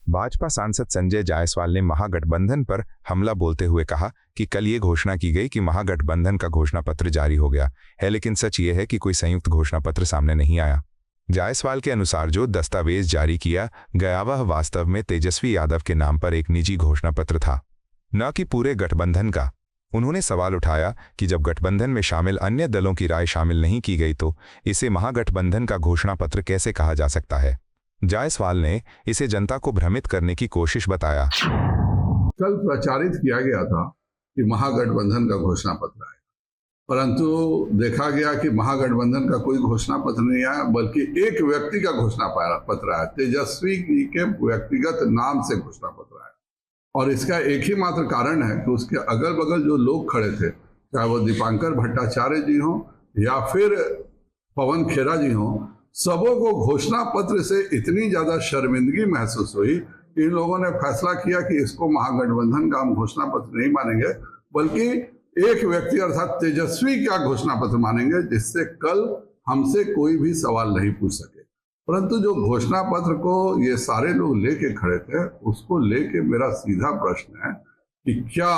भाजपा सांसद संजय जायसवाल ने महागठबंधन पर हमला बोलते हुए कहा कि कल ये घोषणा की गई कि महागठबंधन का घोषणा पत्र जारी हो गया है, लेकिन सच ये है कि कोई संयुक्त घोषणा पत्र सामने नहीं आया। जायसवाल के अनुसार जो दस्तावेज जारी किया गया वह वास्तव में तेजस्वी यादव के नाम पर एक निजी घोषणा पत्र था, न कि पूरे गठबंधन का। उन्होंने सवाल उठाया कि जब गठबंधन में शामिल अन्य दलों की राय शामिल नहीं की गई तो इसे महागठबंधन का घोषणा पत्र कैसे कहा जा सकता है। जायसवाल ने इसे जनता को भ्रमित करने की कोशिश बताया। कल प्रचारित किया गया था कि महागठबंधन का घोषणा पत्र है, परंतु देखा गया कि महागठबंधन का कोई घोषणा पत्र नहीं आया, बल्कि एक व्यक्ति का घोषणा पत्र है। तेजस्वी जी के व्यक्तिगत नाम से घोषणा पत्र है और इसका एक ही मात्र कारण है कि उसके अगल बगल जो लोग खड़े थे, चाहे वो दीपांकर भट्टाचार्य जी हो या फिर पवन खेरा जी हो, सबों को घोषणा पत्र से इतनी ज्यादा शर्मिंदगी महसूस हुई कि इन लोगों ने फैसला किया कि इसको महागठबंधन का हम घोषणा पत्र नहीं मानेंगे, बल्कि एक व्यक्ति अर्थात तेजस्वी का घोषणा पत्र मानेंगे, जिससे कल हमसे कोई भी सवाल नहीं पूछ सके। परंतु जो घोषणा पत्र को ये सारे लोग लेके खड़े थे, उसको लेके मेरा सीधा प्रश्न है कि क्या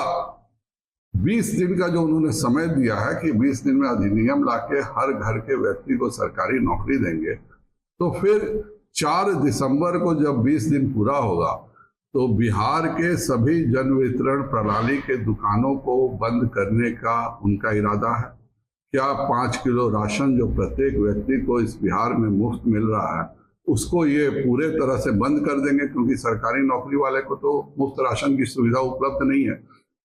20 दिन का जो उन्होंने समय दिया है कि 20 दिन में अधिनियम लाके हर घर के व्यक्ति को सरकारी नौकरी देंगे, तो फिर 4 दिसंबर को जब 20 दिन पूरा होगा तो बिहार के सभी जन वितरण प्रणाली के दुकानों को बंद करने का उनका इरादा है। क्या 5 किलो राशन जो प्रत्येक व्यक्ति को इस बिहार में मुफ्त मिल रहा है, उसको ये पूरे तरह से बंद कर देंगे, क्योंकि सरकारी नौकरी वाले को तो मुफ्त राशन की सुविधा उपलब्ध नहीं है।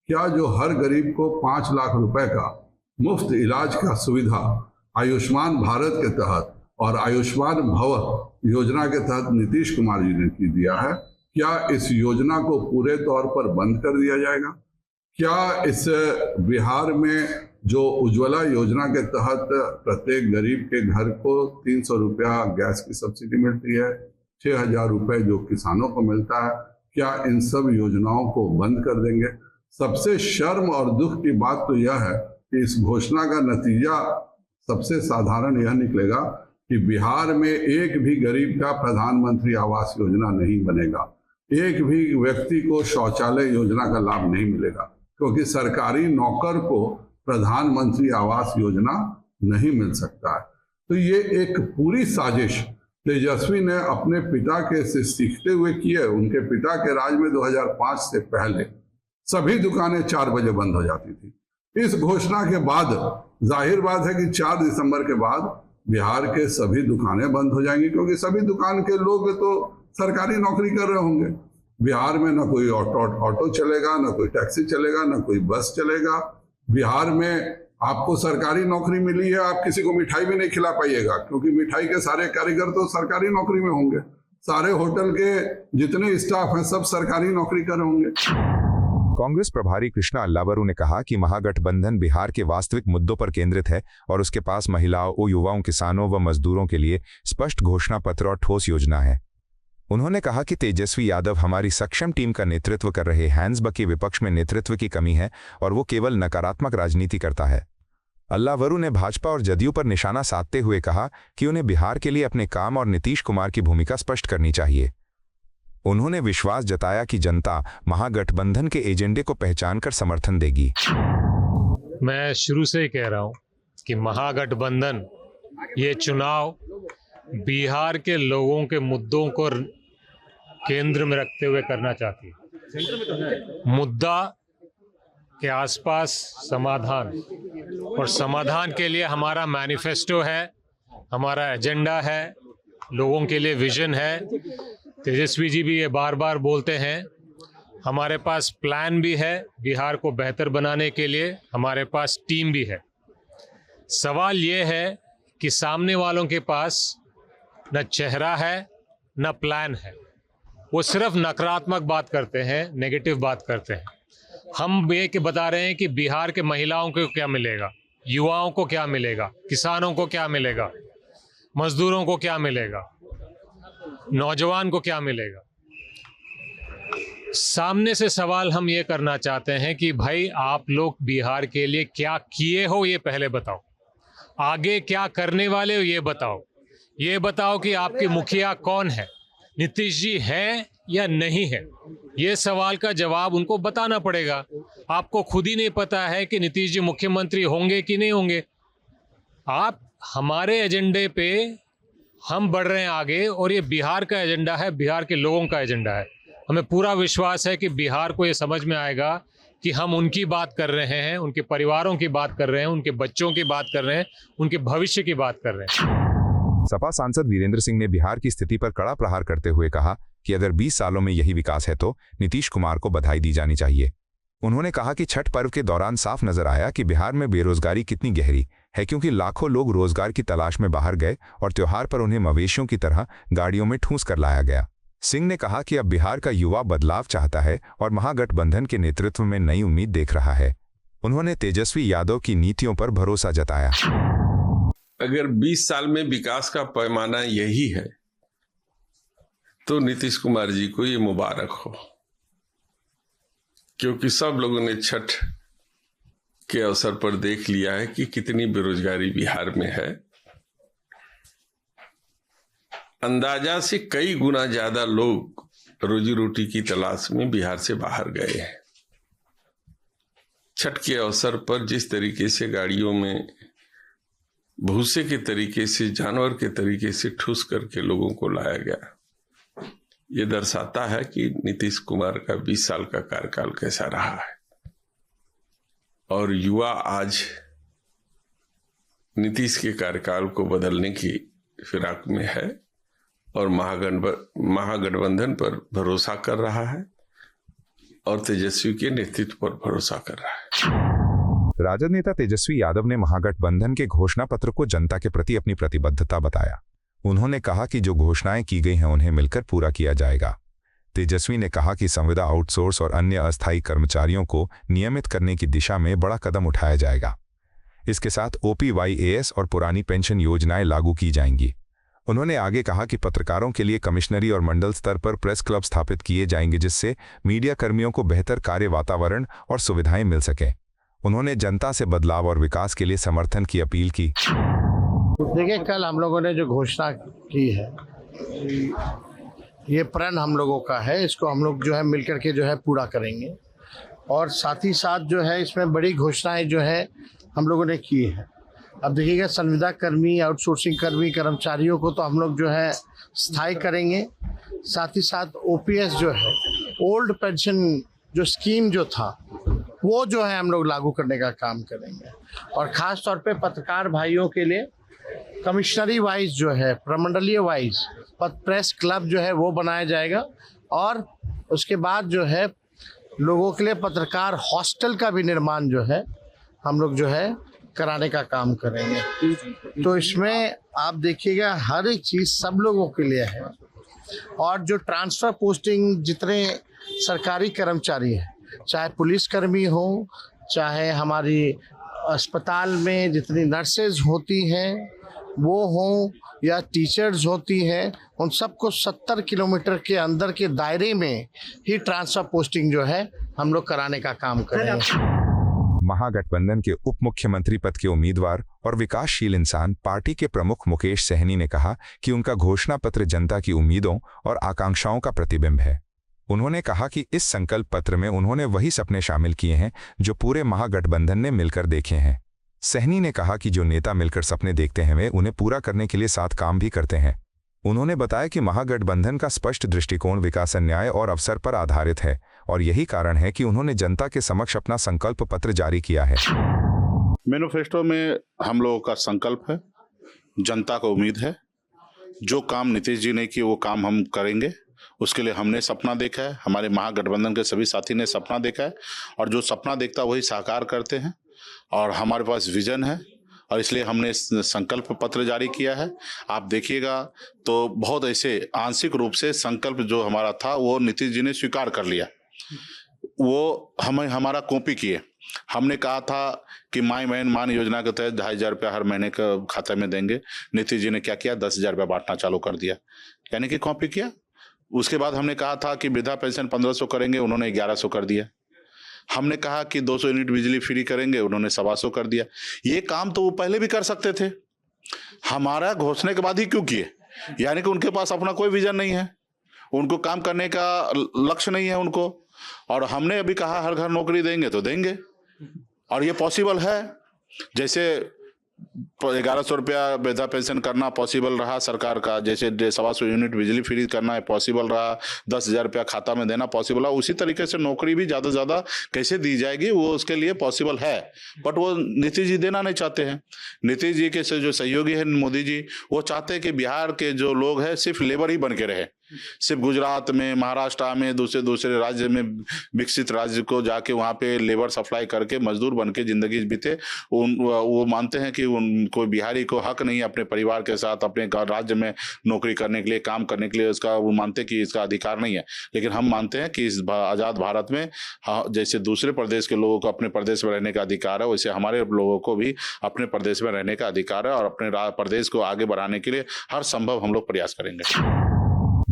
क्या जो हर गरीब को 5 लाख रुपए का मुफ्त इलाज का सुविधा आयुष्मान भारत के तहत और आयुष्मान भव योजना के तहत नीतीश कुमार जी ने दिया है, क्या इस योजना को पूरे तौर पर बंद कर दिया जाएगा? क्या इस बिहार में जो उज्ज्वला योजना के तहत प्रत्येक गरीब के घर को 300 रुपया गैस की सब्सिडी मिलती है, 6,000 रुपये जो किसानों को मिलता है, क्या इन सब योजनाओं को बंद कर देंगे? सबसे शर्म और दुख की बात तो यह है कि इस घोषणा का नतीजा सबसे साधारण यह निकलेगा कि बिहार में एक भी गरीब का प्रधानमंत्री आवास योजना नहीं बनेगा, एक भी व्यक्ति को शौचालय योजना का लाभ नहीं मिलेगा, क्योंकि सरकारी नौकर को प्रधानमंत्री आवास योजना नहीं मिल सकता है। तो ये एक पूरी साजिश तेजस्वी ने अपने पिता के से सीखते हुए की है। उनके पिता के राज में 2005 से पहले सभी दुकानें 4 बजे बंद हो जाती थी। इस घोषणा के बाद जाहिर बात है कि 4 दिसंबर के बाद बिहार के सभी दुकानें बंद हो जाएंगी, क्योंकि सभी दुकान के लोग तो सरकारी नौकरी कर रहे होंगे। बिहार में ना कोई ऑटो चलेगा, ना कोई टैक्सी चलेगा, ना कोई बस चलेगा। बिहार में आपको सरकारी नौकरी मिली है, आप किसी को मिठाई भी नहीं खिला पाइएगा, क्योंकि मिठाई के सारे कारीगर तो सरकारी नौकरी में होंगे। सारे होटल के जितने स्टाफ हैं सब सरकारी नौकरी कर रहे होंगे। कांग्रेस प्रभारी कृष्णा अल्लावरू ने कहा कि महागठबंधन बिहार के वास्तविक मुद्दों पर केंद्रित है और उसके पास महिलाओं, युवाओं, किसानों व मजदूरों के लिए स्पष्ट घोषणा पत्र और ठोस योजना है। उन्होंने कहा कि तेजस्वी यादव हमारी सक्षम टीम का नेतृत्व कर रहे हैंसबकी विपक्ष में नेतृत्व की कमी है और वो केवल नकारात्मक राजनीति करता है। अल्लावरू ने भाजपा और जदयू पर निशाना साधते हुए कहा कि उन्हें बिहार के लिए अपने काम और नीतीश कुमार की भूमिका स्पष्ट करनी चाहिए। उन्होंने विश्वास जताया कि जनता महागठबंधन के एजेंडे को पहचानकर समर्थन देगी। मैं शुरू से ही कह रहा हूं कि महागठबंधन ये चुनाव बिहार के लोगों के मुद्दों को केंद्र में रखते हुए करना चाहती है। मुद्दा के आसपास समाधान, और समाधान के लिए हमारा मैनिफेस्टो है, हमारा एजेंडा है, लोगों के लिए विजन है। तेजस्वी जी भी ये बार बार बोलते हैं, हमारे पास प्लान भी है बिहार को बेहतर बनाने के लिए, हमारे पास टीम भी है। सवाल ये है कि सामने वालों के पास न चेहरा है न प्लान है, वो सिर्फ नकारात्मक बात करते हैं, नेगेटिव बात करते हैं। हम ये कि बता रहे हैं कि बिहार के महिलाओं को क्या मिलेगा, युवाओं को क्या मिलेगा, किसानों को क्या मिलेगा, मजदूरों को क्या मिलेगा, नौजवान को क्या मिलेगा। सामने से सवाल हम ये करना चाहते हैं कि भाई आप लोग बिहार के लिए क्या किए हो ये पहले बताओ, आगे क्या करने वाले हो ये बताओ। ये बताओ कि आपके मुखिया कौन है, नीतीश जी हैं या नहीं है। ये सवाल का जवाब उनको बताना पड़ेगा। आपको खुद ही नहीं पता है कि नीतीश जी मुख्यमंत्री होंगे कि नहीं होंगे। आप हमारे एजेंडे पे हम बढ़ रहे हैं आगे, और ये बिहार का एजेंडा है, बिहार के लोगों का एजेंडा है। हमें पूरा विश्वास है कि बिहार को ये समझ में आएगा कि हम उनकी बात कर रहे हैं, उनके परिवारों की बात कर रहे हैं, उनके बच्चों की बात कर रहे हैं, उनके भविष्य की बात कर रहे हैं। सपा सांसद वीरेंद्र सिंह ने बिहार की स्थिति पर कड़ा प्रहार करते हुए कहा कि अगर 20 सालों में यही विकास है तो नीतीश कुमार को बधाई दी जानी चाहिए। उन्होंने कहा कि छठ पर्व के दौरान साफ नजर आया कि बिहार में बेरोजगारी कितनी गहरी है, क्योंकि लाखों लोग रोजगार की तलाश में बाहर गए और त्योहार पर उन्हें मवेशियों की तरह गाड़ियों में ठूंस कर लाया गया। सिंह ने कहा कि अब बिहार का युवा बदलाव चाहता है और महागठबंधन के नेतृत्व में नई उम्मीद देख रहा है। उन्होंने तेजस्वी यादव की नीतियों पर भरोसा जताया। अगर 20 साल में विकास का पैमाना यही है तो नीतीश कुमार जी को ये मुबारक हो, क्योंकि सब लोगों ने छठ के अवसर पर देख लिया है कि कितनी बेरोजगारी बिहार में है। अंदाजा से कई गुना ज्यादा लोग रोजी रोटी की तलाश में बिहार से बाहर गए हैं। छठ के अवसर पर जिस तरीके से गाड़ियों में भूसे के तरीके से, जानवर के तरीके से ठूस करके लोगों को लाया गया, ये दर्शाता है कि नीतीश कुमार का 20 साल का कार्यकाल कैसा रहा है। और युवा आज नीतीश के कार्यकाल को बदलने की फिराक में है और महागठबंधन पर भरोसा कर रहा है और तेजस्वी के नेतृत्व पर भरोसा कर रहा है। राजद नेता तेजस्वी यादव ने महागठबंधन के घोषणा पत्र को जनता के प्रति अपनी प्रतिबद्धता बताया। उन्होंने कहा कि जो घोषणाएं की गई हैं उन्हें मिलकर पूरा किया जाएगा। तेजस्वी ने कहा कि संविदा आउटसोर्स और अन्य अस्थायी कर्मचारियों को नियमित करने की दिशा में बड़ा कदम उठाया जाएगा। इसके साथ OPYAS और पुरानी पेंशन योजनाएं लागू की जाएंगी। उन्होंने आगे कहा कि पत्रकारों के लिए कमिश्नरी और मंडल स्तर पर प्रेस क्लब स्थापित किए जाएंगे, जिससे मीडिया कर्मियों को बेहतर कार्य वातावरण और सुविधाएं मिल सके। उन्होंने जनता से बदलाव और विकास के लिए समर्थन की अपील की। देखिए, कल हम लोगों ने जो घोषणा की है, ये प्रण हम लोगों का है। इसको हम लोग जो है मिलकर के जो है पूरा करेंगे। और साथ ही साथ जो है इसमें बड़ी घोषणाएं जो है हम लोगों ने की है। अब देखिएगा, संविदा कर्मी, आउटसोर्सिंग कर्मी, कर्मचारियों को तो हम लोग जो है स्थायी करेंगे। साथ ही साथ OPS जो है, ओल्ड पेंशन जो स्कीम जो था, वो जो है हम लोग लागू करने का काम करेंगे। और ख़ास तौर पे पत्रकार भाइयों के लिए कमिश्नरी वाइज जो है, प्रमंडलीय वाइज प्रेस क्लब जो है वो बनाया जाएगा। और उसके बाद जो है लोगों के लिए पत्रकार हॉस्टल का भी निर्माण जो है हम लोग जो है कराने का काम करेंगे। तो इसमें आप देखिएगा, हर एक चीज़ सब लोगों के लिए है। और जो ट्रांसफ़र पोस्टिंग, जितने सरकारी कर्मचारी हैं, चाहे पुलिसकर्मी हो, चाहे हमारी अस्पताल में जितनी नर्सेज होती हैं वो हों, या टीचर्स होती हैं, उन सबको 70 किलोमीटर के अंदर के दायरे में ही ट्रांसफ़र पोस्टिंग जो है हम लोग कराने का काम करेंगे। महागठबंधन के उप मुख्यमंत्री पद के उम्मीदवार और विकासशील इंसान पार्टी के प्रमुख मुकेश सहनी ने कहा कि उनका घोषणा पत्र जनता की उम्मीदों और आकांक्षाओं का प्रतिबिंब है। उन्होंने कहा कि इस संकल्प पत्र में उन्होंने वही सपने शामिल किए हैं जो पूरे महागठबंधन ने मिलकर देखे हैं। सहनी ने कहा कि जो नेता मिलकर सपने देखते हैं वे उन्हें पूरा करने के लिए साथ काम भी करते हैं। उन्होंने बताया कि महागठबंधन का स्पष्ट दृष्टिकोण विकास, न्याय और अवसर पर आधारित है और यही कारण है कि उन्होंने जनता के समक्ष अपना संकल्प पत्र जारी किया है। मैनिफेस्टो में हम लोगों का संकल्प है, जनता को उम्मीद है, जो काम नीतीश जी ने किए वो काम हम करेंगे। उसके लिए हमने सपना देखा है, हमारे महागठबंधन के सभी साथी ने सपना देखा है और जो सपना देखता वही साकार करते हैं। और हमारे पास विजन है और इसलिए हमने संकल्प पत्र जारी किया है। आप देखिएगा तो बहुत ऐसे आंशिक रूप से संकल्प जो हमारा था वो नीतीश जी ने स्वीकार कर लिया। वो हमें हमारा कॉपी किए। हमने कहा था कि माई बहन मान योजना के तहत 2,500 रुपया हर महीने का खाते में देंगे। नीतीश जी ने क्या किया, 10,000 रुपया बांटना चालू कर दिया, यानी कि कॉपी किया। उसके बाद हमने कहा था कि वृद्धा पेंशन 1,500 करेंगे, उन्होंने 1,100 कर दिया। हमने कहा कि 200 यूनिट बिजली फ्री करेंगे, उन्होंने 1,200 कर दिया। ये काम तो वो पहले भी कर सकते थे, हमारा घोषणा के बाद ही क्यों किए? यानी कि उनके पास अपना कोई विजन नहीं है, उनको काम करने का लक्ष्य नहीं है उनको। और हमने अभी कहा हर घर नौकरी देंगे तो देंगे, और ये पॉसिबल है। जैसे 1100 रुपया वृद्धा पेंशन करना पॉसिबल रहा सरकार का, जैसे 125 यूनिट बिजली फ्री करना है पॉसिबल रहा, 10,000 रुपया खाता में देना पॉसिबल रहा, उसी तरीके से नौकरी भी ज़्यादा से ज़्यादा कैसे दी जाएगी वो उसके लिए पॉसिबल है। बट वो नीतीश जी देना नहीं चाहते हैं। नीतीश जी के जो सहयोगी है मोदी जी, वो चाहते हैं कि बिहार के जो लोग हैं सिर्फ लेबर ही बन के रहे, सिर्फ गुजरात में, महाराष्ट्र में, दूसरे राज्य में, विकसित राज्य को जाके वहाँ पे लेबर सप्लाई करके मजदूर बन के जिंदगी बीते। वो मानते हैं कि उनको बिहारी को हक नहीं है अपने परिवार के साथ अपने राज्य में नौकरी करने के लिए, काम करने के लिए, उसका वो मानते हैं कि इसका अधिकार नहीं है। लेकिन हम मानते हैं कि इस आज़ाद भारत में जैसे दूसरे प्रदेश के लोगों को अपने प्रदेश में रहने का अधिकार है, वैसे हमारे लोगों को भी अपने प्रदेश में रहने का अधिकार है, और अपने प्रदेश को आगे बढ़ाने के लिए हर संभव हम लोग प्रयास करेंगे।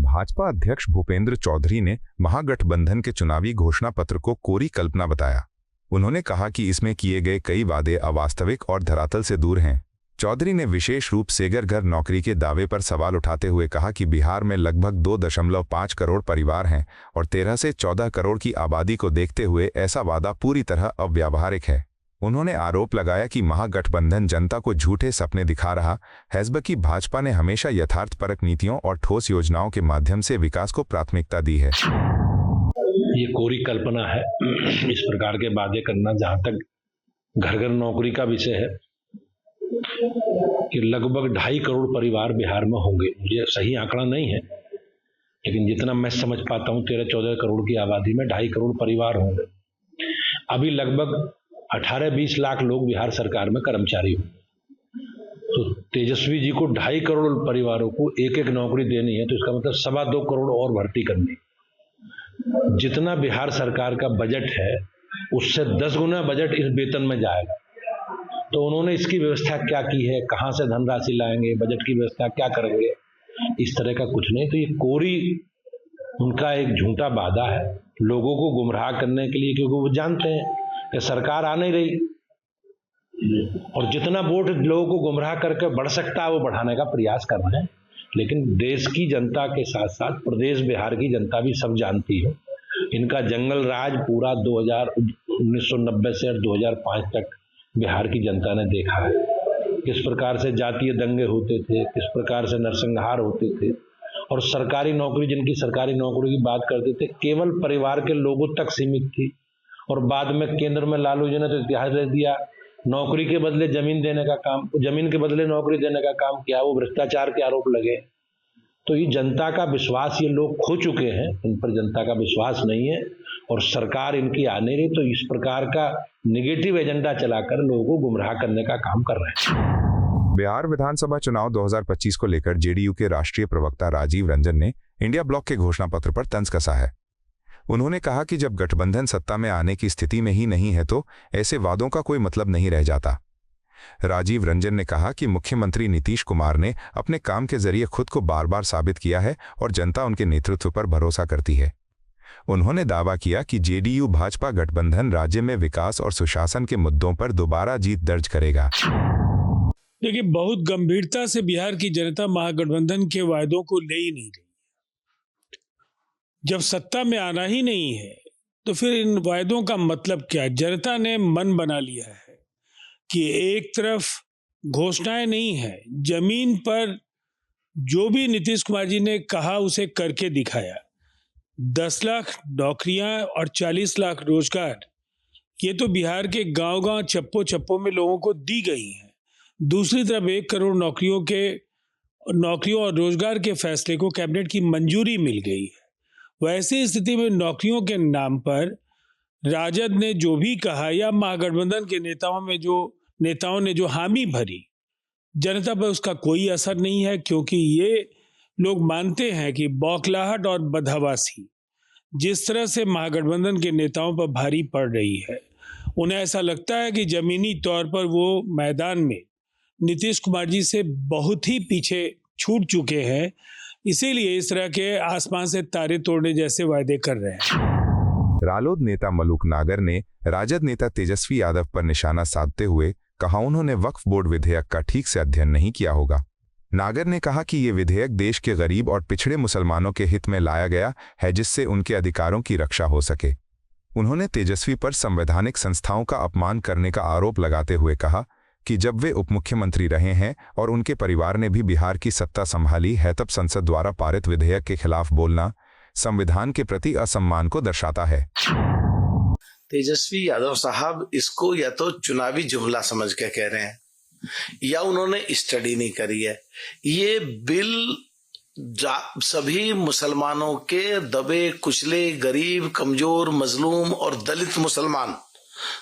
भाजपा अध्यक्ष भूपेंद्र चौधरी ने महागठबंधन के चुनावी घोषणा पत्र को कोरी कल्पना बताया। उन्होंने कहा कि इसमें किए गए कई वादे अवास्तविक और धरातल से दूर हैं। चौधरी ने विशेष रूप से घर नौकरी के दावे पर सवाल उठाते हुए कहा कि बिहार में लगभग 2.5 करोड़ परिवार हैं और 13 से 14 करोड़ की आबादी को देखते हुए ऐसा वादा पूरी तरह अव्यावहारिक है। उन्होंने आरोप लगाया कि महागठबंधन जनता को झूठे सपने दिखा रहा है, जबकि भाजपा ने हमेशा यथार्थपरक नीतियों और ठोस योजनाओं के माध्यम से विकास को प्राथमिकता दी है। ये कोरी कल्पना है इस प्रकार के वादे करना। जहां तक घर नौकरी का विषय है कि लगभग 2.5 करोड़ परिवार बिहार में होंगे, मुझे सही आंकड़ा नहीं है, लेकिन जितना मैं समझ पाता हूँ 13-14 करोड़ की आबादी में 2.5 करोड़ परिवार होंगे। अभी लगभग 18-20 लाख लोग बिहार सरकार में कर्मचारी हों, तो तेजस्वी जी को 2.5 करोड़ परिवारों को एक नौकरी देनी है, तो इसका मतलब 2.25 करोड़ और भर्ती करनी। जितना बिहार सरकार का बजट है उससे 10 गुना बजट इस वेतन में जाएगा। तो उन्होंने इसकी व्यवस्था क्या की है, कहाँ से धनराशि लाएंगे, बजट की व्यवस्था क्या करेंगे, इस तरह का कुछ नहीं। तो ये कोरी उनका एक झूठा वादा है लोगों को गुमराह करने के लिए, क्योंकि वो जानते हैं कि सरकार आ नहीं रही, और जितना वोट लोगों को गुमराह करके बढ़ सकता है वो बढ़ाने का प्रयास कर रहे हैं। लेकिन देश की जनता के साथ साथ प्रदेश बिहार की जनता भी सब जानती है, इनका जंगल राज पूरा 1990 से 2005 तक बिहार की जनता ने देखा है। किस प्रकार से जातीय दंगे होते थे, किस प्रकार से नरसंहार होते थे, और सरकारी नौकरी, जिनकी सरकारी नौकरी की बात करते थे, केवल परिवार के लोगों तक सीमित थी। और बाद में केंद्र में लालू जी ने तो इतिहास दे दिया, नौकरी के बदले जमीन देने का काम, जमीन के बदले नौकरी देने का काम किया, वो भ्रष्टाचार के आरोप लगे। तो ये जनता का विश्वास ये लोग खो चुके हैं, इन पर जनता का विश्वास नहीं है, और सरकार इनकी आ नहीं रही, तो इस प्रकार का नेगेटिव एजेंडा चलाकर लोगों को गुमराह करने का काम कर रहे हैं। बिहार विधानसभा चुनाव 2025 को लेकर जेडीयू के राष्ट्रीय प्रवक्ता राजीव रंजन ने इंडिया ब्लॉक के घोषणा पत्र पर तंज कसा है। उन्होंने कहा कि जब गठबंधन सत्ता में आने की स्थिति में ही नहीं है तो ऐसे वादों का कोई मतलब नहीं रह जाता। राजीव रंजन ने कहा कि मुख्यमंत्री नीतीश कुमार ने अपने काम के जरिए खुद को बार बार साबित किया है और जनता उनके नेतृत्व पर भरोसा करती है। उन्होंने दावा किया कि जेडीयू भाजपा गठबंधन राज्य में विकास और सुशासन के मुद्दों पर दोबारा जीत दर्ज करेगा। देखिए, बहुत गंभीरता से बिहार की जनता महागठबंधन के वायदों को ले ही नहीं रही। जब सत्ता में आना ही नहीं है तो फिर इन वायदों का मतलब क्या? जनता ने मन बना लिया है कि एक तरफ घोषणाएं नहीं है, जमीन पर जो भी नीतीश कुमार जी ने कहा उसे करके दिखाया। 10 लाख नौकरियां और 40 लाख रोजगार, ये तो बिहार के गांव-गांव चप्पो में लोगों को दी गई हैं। दूसरी तरफ 1 करोड़ नौकरियों और रोजगार के फैसले को कैबिनेट की मंजूरी मिल गई है। वैसी स्थिति में नौकरियों के नाम पर राजद ने जो भी कहा या महागठबंधन के नेताओं ने जो हामी भरी, जनता पर उसका कोई असर नहीं है, क्योंकि ये लोग मानते हैं कि बौखलाहट और बदहवासी जिस तरह से महागठबंधन के नेताओं पर भारी पड़ रही है, उन्हें ऐसा लगता है कि जमीनी तौर पर वो मैदान में नीतीश कुमार जी से बहुत ही पीछे छूट चुके हैं। इसीलिए इस तरह के आसमान से तारे तोड़ने जैसे वायदे कर रहे हैं। रालोद नेता मलूक नागर ने राजद नेता तेजस्वी यादव पर निशाना साधते हुए कहा उन्होंने वक्फ बोर्ड विधेयक का ठीक से अध्ययन नहीं किया होगा। नागर ने कहा कि ये विधेयक देश के गरीब और पिछड़े मुसलमानों के हित में लाया गया है, जिससे उनके अधिकारों की रक्षा हो सके। उन्होंने तेजस्वी पर संवैधानिक संस्थाओं का अपमान करने का आरोप लगाते हुए कहा कि जब वे उप मुख्यमंत्री रहे हैं और उनके परिवार ने भी बिहार की सत्ता संभाली है, तब संसद द्वारा पारित विधेयक के खिलाफ बोलना संविधान के प्रति असम्मान को दर्शाता है। तेजस्वी यादव साहब इसको या तो चुनावी जुमला समझ के कह रहे हैं या उन्होंने स्टडी नहीं करी है। ये बिल सभी मुसलमानों के दबे कुचले, गरीब, कमजोर, मजलूम और दलित मुसलमान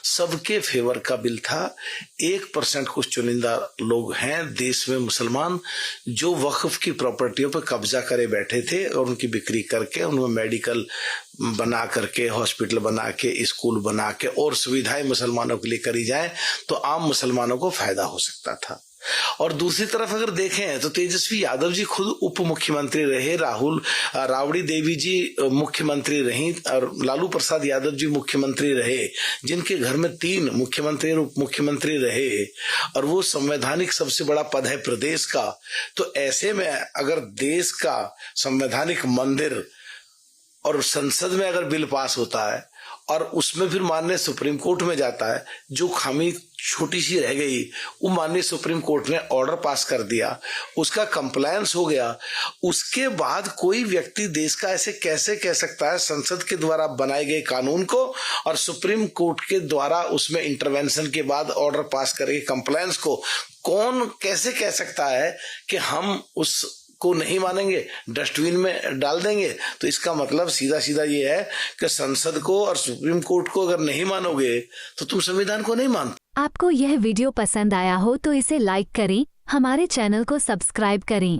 सबके फेवर का बिल था। 1% कुछ चुनिंदा लोग हैं देश में मुसलमान जो वक्फ की प्रॉपर्टियों पर कब्जा करे बैठे थे और उनकी बिक्री करके उनमें मेडिकल बना करके, हॉस्पिटल बना के, स्कूल बना के और सुविधाएं मुसलमानों के लिए करी जाए तो आम मुसलमानों को फायदा हो सकता था। और दूसरी तरफ अगर देखें तो तेजस्वी यादव जी खुद उप मुख्यमंत्री रहे, राबड़ी देवी जी मुख्यमंत्री रहीं और लालू प्रसाद यादव जी मुख्यमंत्री रहे, जिनके घर में 3 मुख्यमंत्री और उप मुख्यमंत्री रहे और वो संवैधानिक सबसे बड़ा पद है प्रदेश का। तो ऐसे में अगर देश का संवैधानिक मंदिर और संसद में अगर बिल पास होता है और उसमें फिर माननीय सुप्रीम कोर्ट में जाता है, जो खामी छोटी सी रह गई वो माननीय सुप्रीम कोर्ट ने ऑर्डर पास कर दिया, उसका कंप्लायंस हो गया, उसके बाद कोई व्यक्ति देश का ऐसे कैसे कह सकता है संसद के द्वारा बनाए गए कानून को और सुप्रीम कोर्ट के द्वारा उसमें इंटरवेंशन के बाद ऑर्डर पास करके कंप्लायंस को कौन कैसे कह सकता है कि हम उस को नहीं मानेंगे, डस्टबिन में डाल देंगे। तो इसका मतलब सीधा सीधा ये है कि संसद को और सुप्रीम कोर्ट को अगर नहीं मानोगे तो तुम संविधान को नहीं मानते। आपको यह वीडियो पसंद आया हो तो इसे लाइक करें, हमारे चैनल को सब्सक्राइब करें।